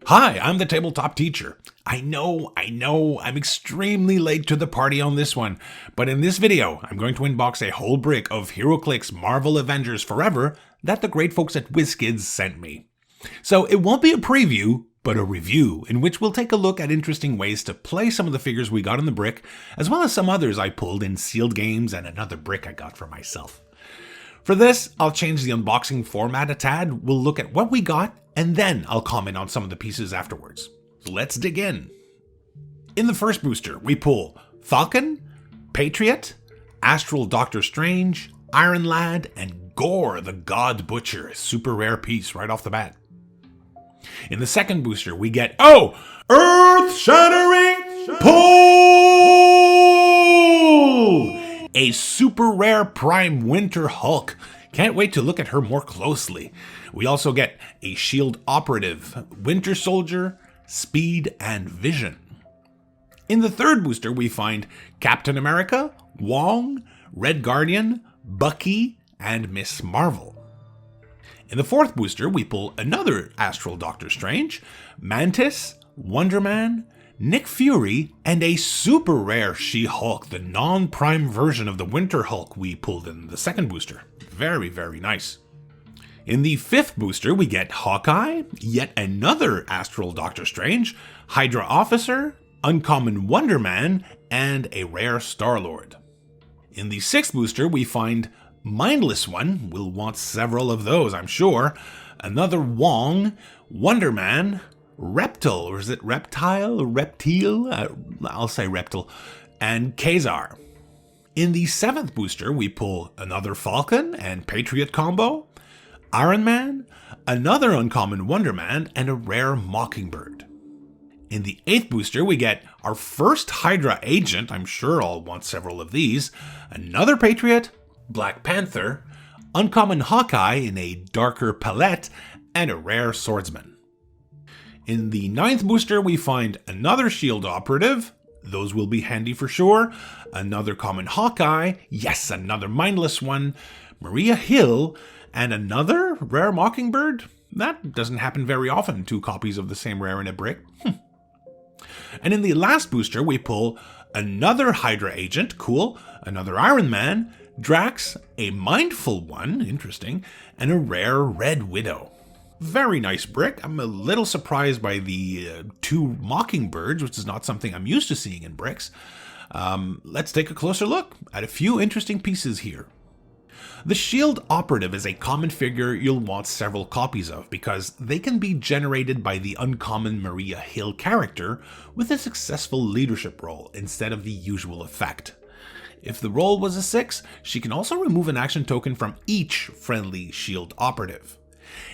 Hi, I'm the tabletop teacher. I know, I'm extremely late to the party on this one, but in this video, I'm going to unbox a whole brick of Heroclix Marvel Avengers Forever that the great folks at WizKids sent me. So it won't be a preview, but a review, in which we'll take a look at interesting ways to play some of the figures we got in the brick, as well as some others I pulled in sealed games and another brick I got for myself. For this, I'll change the unboxing format a tad, we'll look at what we got, and then I'll comment on some of the pieces afterwards. Let's dig in. In the first booster, we pull Falcon, Patriot, Astral Doctor Strange, Iron Lad, and Gore the God Butcher, a super rare piece right off the bat. In the second booster, we get, Earth-Shattering Pull! A super rare Prime Winter Hulk. Can't wait to look at her more closely. We also get a Shield Operative, Winter Soldier, Speed, and Vision. In the third booster, we find Captain America, Wong, Red Guardian, Bucky, and Miss Marvel. In the fourth booster, we pull another Astral Doctor Strange, Mantis, Wonder Man, Nick Fury, and a super rare She-Hulk, the non-prime version of the Winter Hulk we pulled in the second booster. Very, very nice. In the fifth booster, we get Hawkeye, yet another Astral Doctor Strange, Hydra Officer, Uncommon Wonder Man, and a rare Star-Lord. In the sixth booster, we find Mindless one, we'll want several of those, I'm sure, another Wong, Wonder Man, Reptile, or is it Reptile? Reptile? I'll say Reptile, and Kazar. In the seventh booster, we pull another Falcon and Patriot combo, Iron Man, another Uncommon Wonder Man, and a rare Mockingbird. In the eighth booster, we get our first Hydra agent, I'm sure I'll want several of these, another Patriot, Black Panther, Uncommon Hawkeye in a darker palette, and a rare Swordsman. In the ninth booster, we find another Shield Operative, those will be handy for sure, another Common Hawkeye, yes, another Mindless one, Maria Hill, and another rare Mockingbird. That doesn't happen very often, 2 copies of the same rare in a brick. And in the last booster, we pull another Hydra agent, cool, another Iron Man, Drax, a Mindful one, interesting, and a rare Red Widow. Very nice brick. I'm a little surprised by the 2 Mockingbirds, which is not something I'm used to seeing in bricks. Let's take a closer look at a few interesting pieces here. The Shield Operative is a common figure you'll want several copies of because they can be generated by the uncommon Maria Hill character with a successful leadership role instead of the usual effect. If the roll was a 6, she can also remove an action token from each friendly Shield Operative.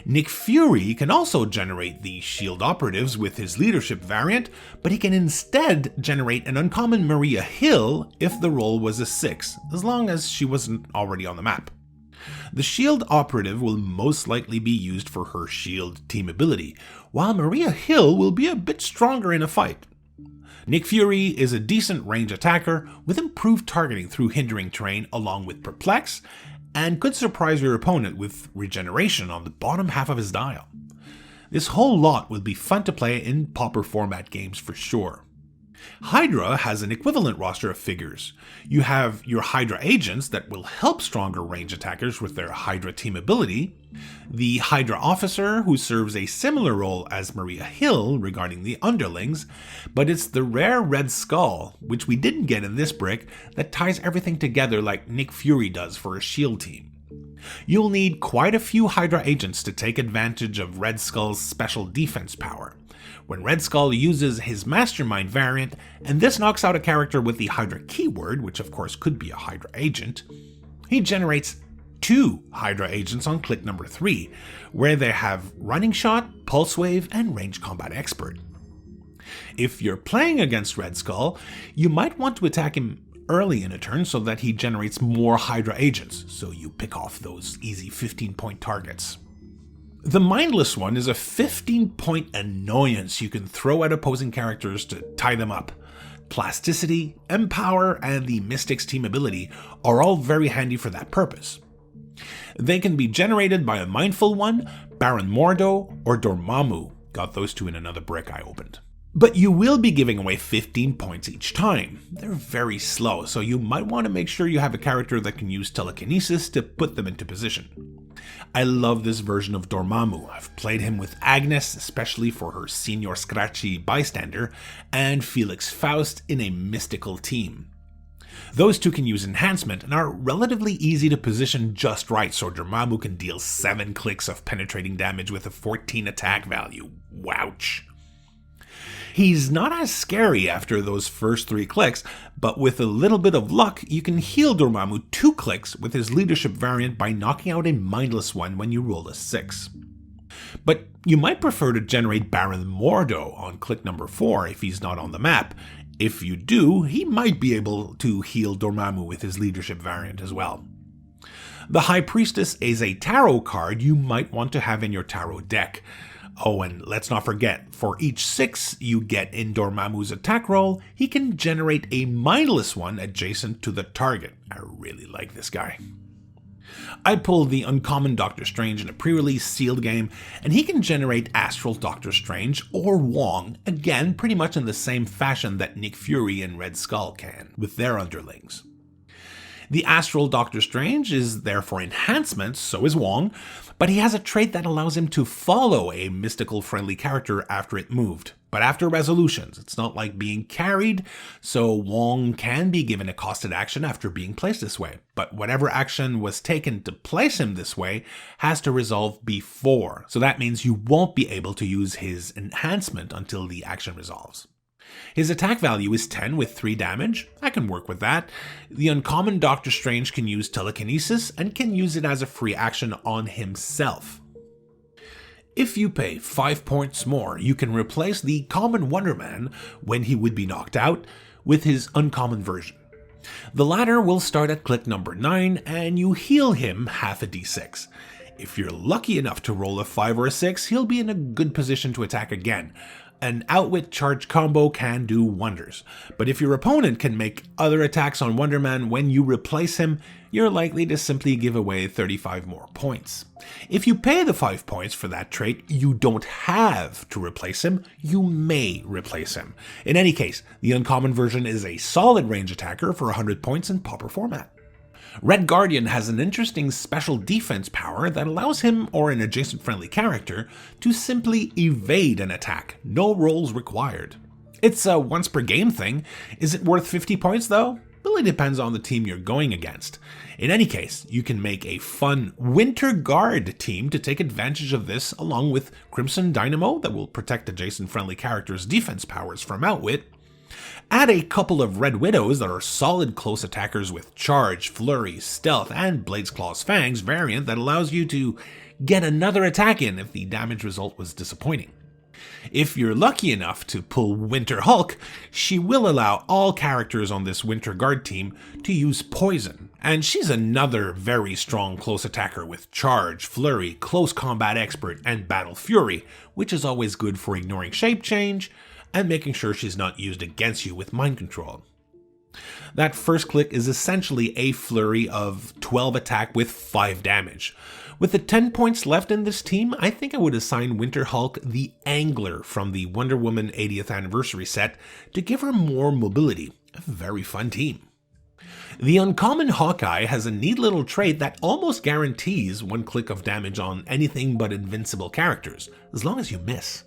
Nick Fury can also generate the Shield Operatives with his leadership variant, but he can instead generate an uncommon Maria Hill if the roll was a 6, as long as she wasn't already on the map. The Shield Operative will most likely be used for her Shield team ability, while Maria Hill will be a bit stronger in a fight. Nick Fury is a decent range attacker with improved targeting through hindering terrain along with Perplex, and could surprise your opponent with regeneration on the bottom half of his dial. This whole lot will be fun to play in pauper format games for sure. Hydra has an equivalent roster of figures. You have your Hydra agents that will help stronger range attackers with their Hydra team ability, the Hydra officer who serves a similar role as Maria Hill regarding the underlings, but it's the rare Red Skull, which we didn't get in this brick, that ties everything together like Nick Fury does for a shield team. You'll need quite a few Hydra agents to take advantage of Red Skull's special defense power. When Red Skull uses his Mastermind variant, and this knocks out a character with the Hydra keyword, which of course could be a Hydra agent, he generates 2 Hydra agents on click number 3, where they have Running Shot, Pulse Wave, and Range Combat Expert. If you're playing against Red Skull, you might want to attack him early in a turn so that he generates more Hydra agents, so you pick off those easy 15-point targets. The Mindless one is a 15-point annoyance you can throw at opposing characters to tie them up. Plasticity, Empower, and the Mystic's team ability are all very handy for that purpose. They can be generated by a Mindful one, Baron Mordo or Dormammu. Got those two in another brick I opened. But you will be giving away 15 points each time. They're very slow, so you might want to make sure you have a character that can use telekinesis to put them into position. I love this version of Dormammu. I've played him with Agnes, especially for her Senior Scratchy bystander, and Felix Faust in a mystical team. Those two can use enhancement and are relatively easy to position just right, so Dormammu can deal 7 clicks of penetrating damage with a 14 attack value. Wouch. He's not as scary after those first 3 clicks, but with a little bit of luck, you can heal Dormammu 2 clicks with his leadership variant by knocking out a mindless one when you roll a 6. But you might prefer to generate Baron Mordo on click number 4 if he's not on the map. If you do, he might be able to heal Dormammu with his leadership variant as well. The High Priestess is a tarot card you might want to have in your tarot deck. Oh, and let's not forget, for each 6 you get in Dormammu's attack roll, he can generate a mindless one adjacent to the target. I really like this guy. I pulled the uncommon Doctor Strange in a pre-release sealed game, and he can generate Astral Doctor Strange or Wong, again pretty much in the same fashion that Nick Fury and Red Skull can, with their underlings. The Astral Doctor Strange is there for enhancement, so is Wong, but he has a trait that allows him to follow a mystical friendly character after it moved. But after resolutions, it's not like being carried, so Wong can be given a costed action after being placed this way. But whatever action was taken to place him this way has to resolve before, so that means you won't be able to use his enhancement until the action resolves. His attack value is 10 with 3 damage. I can work with that. The uncommon Doctor Strange can use telekinesis and can use it as a free action on himself. If you pay 5 points more, you can replace the common Wonder Man when he would be knocked out with his uncommon version. The latter will start at click number 9 and you heal him half a d6. If you're lucky enough to roll a 5 or a 6, he'll be in a good position to attack again. An outwit charge combo can do wonders, but if your opponent can make other attacks on Wonder Man when you replace him, you're likely to simply give away 35 more points. If you pay the 5 points for that trait, you don't have to replace him, you may replace him. In any case, the uncommon version is a solid range attacker for 100 points in Pauper format. Red Guardian has an interesting special defense power that allows him or an adjacent friendly character to simply evade an attack, no rolls required. It's a once per game thing. Is it worth 50 points though? Really depends on the team you're going against. In any case, you can make a fun Winter Guard team to take advantage of this along with Crimson Dynamo that will protect adjacent friendly characters' defense powers from outwit. Add a couple of Red Widows that are solid close attackers with Charge, Flurry, Stealth, and Blade's Claw's Fangs variant that allows you to get another attack in if the damage result was disappointing. If you're lucky enough to pull Winter Hulk, she will allow all characters on this Winter Guard team to use Poison, and she's another very strong close attacker with Charge, Flurry, Close Combat Expert, and Battle Fury, which is always good for ignoring shape change and making sure she's not used against you with mind control. That first click is essentially a flurry of 12 attack with 5 damage. With the 10 points left in this team, I think I would assign Winter Hulk the Angler from the Wonder Woman 80th Anniversary set to give her more mobility. A very fun team. The uncommon Hawkeye has a neat little trait that almost guarantees 1 click of damage on anything but invincible characters, as long as you miss.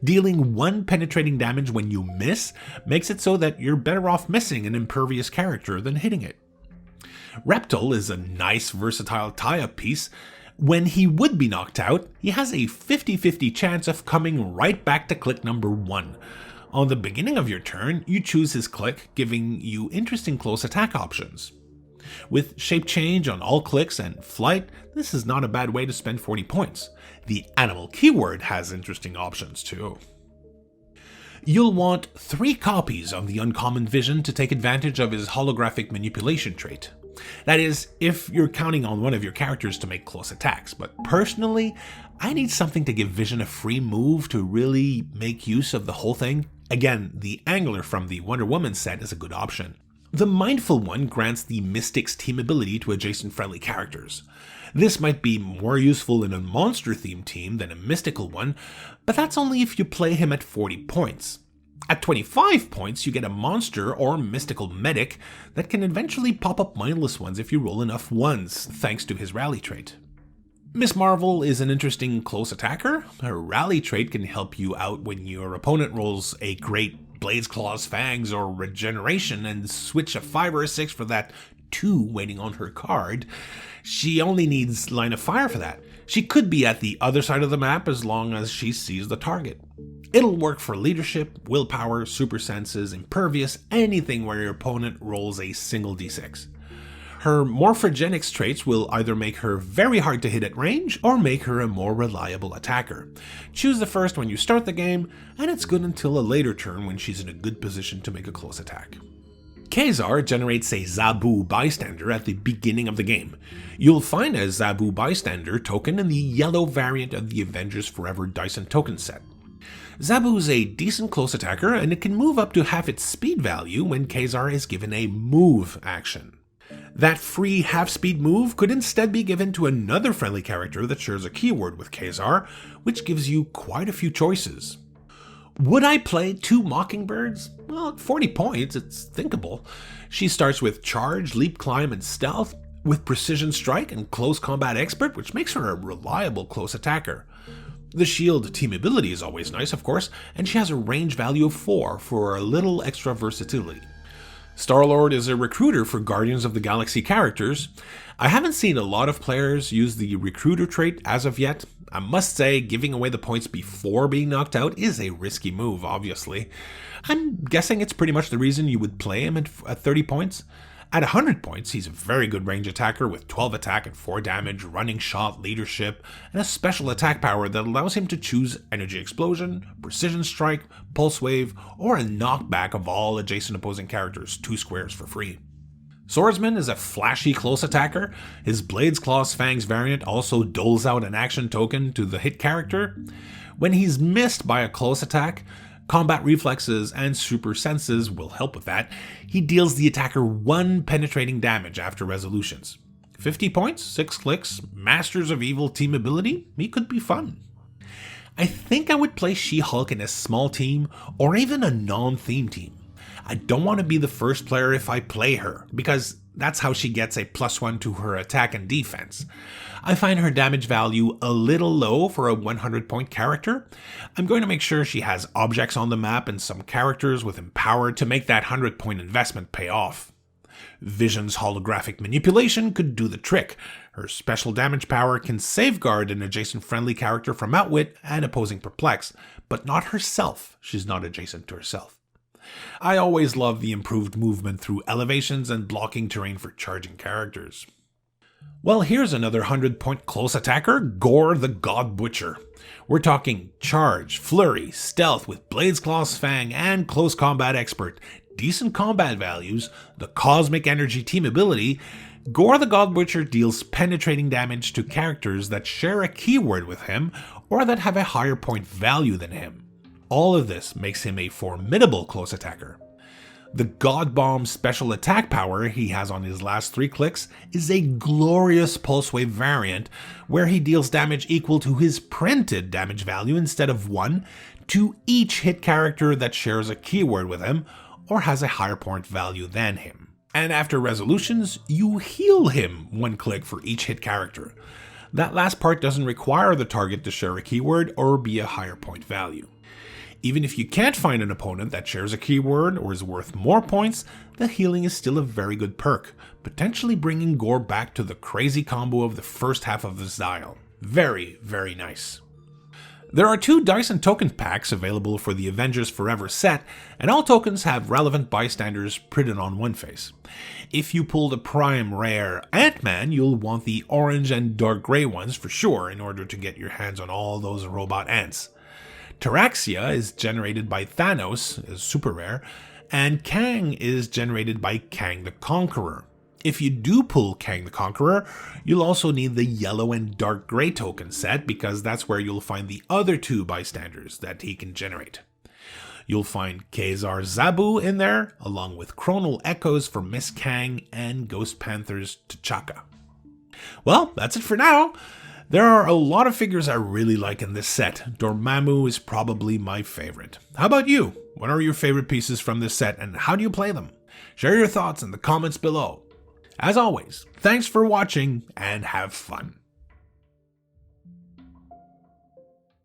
Dealing 1 penetrating damage when you miss makes it so that you're better off missing an impervious character than hitting it. Reptile is a nice versatile tie-up piece. When he would be knocked out, he has a 50-50 chance of coming right back to click number 1. On the beginning of your turn, you choose his click, giving you interesting close attack options. With shape change on all clicks and flight, this is not a bad way to spend 40 points. The animal keyword has interesting options too. You'll want 3 copies of the Uncommon Vision to take advantage of his holographic manipulation trait. That is, if you're counting on one of your characters to make close attacks, but personally, I need something to give Vision a free move to really make use of the whole thing. Again, the Angler from the Wonder Woman set is a good option. The Mindful one grants the Mystic's team ability to adjacent friendly characters. This might be more useful in a monster-themed team than a mystical one, but that's only if you play him at 40 points. At 25 points, you get a monster or mystical medic that can eventually pop up mindless ones if you roll enough ones, thanks to his rally trait. Miss Marvel is an interesting close attacker. Her rally trait can help you out when your opponent rolls a great Blades, Claws, Fangs, or Regeneration and switch a 5 or a 6 for that 2 waiting on her card. She only needs line of fire for that. She could be at the other side of the map as long as she sees the target. It'll work for leadership, willpower, super senses, impervious, anything where your opponent rolls a single d6. Her morphogenics traits will either make her very hard to hit at range or make her a more reliable attacker. Choose the first when you start the game, and it's good until a later turn when she's in a good position to make a close attack. Kazar generates a Zabu Bystander at the beginning of the game. You'll find a Zabu Bystander token in the yellow variant of the Avengers Forever Dice and Token set. Zabu's a decent close attacker, and it can move up to half its speed value when Kazar is given a move action. That free half-speed move could instead be given to another friendly character that shares a keyword with Kazar, which gives you quite a few choices. Would I play 2 Mockingbirds? Well, at 40 points, it's thinkable. She starts with Charge, Leap, Climb, and Stealth, with Precision Strike and Close Combat Expert, which makes her a reliable close attacker. The Shield team ability is always nice, of course, and she has a range value of 4 for a little extra versatility. Star-Lord is a recruiter for Guardians of the Galaxy characters. I haven't seen a lot of players use the recruiter trait as of yet. I must say, giving away the points before being knocked out is a risky move, obviously. I'm guessing it's pretty much the reason you would play him at 30 points. At 100 points, he's a very good range attacker with 12 attack and 4 damage, running shot, leadership, and a special attack power that allows him to choose Energy Explosion, Precision Strike, Pulse Wave, or a knockback of all adjacent opposing characters 2 squares for free. Swordsman is a flashy close attacker. His Blades, Claws, Fangs variant also doles out an action token to the hit character. When he's missed by a close attack, combat reflexes and super senses will help with that. He deals the attacker 1 penetrating damage after resolutions. 50 points, 6 clicks, Masters of Evil team ability, he could be fun. I think I would play She-Hulk in a small team or even a non-theme team. I don't want to be the first player if I play her, because that's how she gets a +1 to her attack and defense. I find her damage value a little low for a 100-point character. I'm going to make sure she has objects on the map and some characters with Empower to make that 100-point investment pay off. Vision's holographic manipulation could do the trick. Her special damage power can safeguard an adjacent friendly character from Outwit and opposing Perplex, but not herself. She's not adjacent to herself. I always love the improved movement through elevations and blocking terrain for charging characters. Well, here's another 100-point close attacker, Gore the God Butcher. We're talking Charge, Flurry, Stealth with Blades, Claws, Fang, and Close Combat Expert, decent combat values, the Cosmic Energy team ability. Gore the God Butcher deals penetrating damage to characters that share a keyword with him or that have a higher point value than him. All of this makes him a formidable close attacker. The God Bomb special attack power he has on his last 3 clicks is a glorious Pulse Wave variant where he deals damage equal to his printed damage value instead of 1 to each hit character that shares a keyword with him or has a higher point value than him. And after resolutions, you heal him 1 click for each hit character. That last part doesn't require the target to share a keyword or be a higher point value. Even if you can't find an opponent that shares a keyword or is worth more points, the healing is still a very good perk, potentially bringing Gore back to the crazy combo of the first half of this dial. Very, very nice. There are 2 dice and token packs available for the Avengers Forever set, and all tokens have relevant bystanders printed on one face. If you pull the Prime Rare Ant-Man, you'll want the orange and dark gray ones for sure in order to get your hands on all those robot ants. Taraxia is generated by Thanos, is super rare, and Kang is generated by Kang the Conqueror. If you do pull Kang the Conqueror, you'll also need the yellow and dark gray token set because that's where you'll find the other 2 bystanders that he can generate. You'll find Kazar Zabu in there, along with Chronal Echoes for Miss Kang and Ghost Panther's T'Chaka. Well, that's it for now. There are a lot of figures I really like in this set. Dormammu is probably my favorite. How about you? What are your favorite pieces from this set and how do you play them? Share your thoughts in the comments below. As always, thanks for watching and have fun.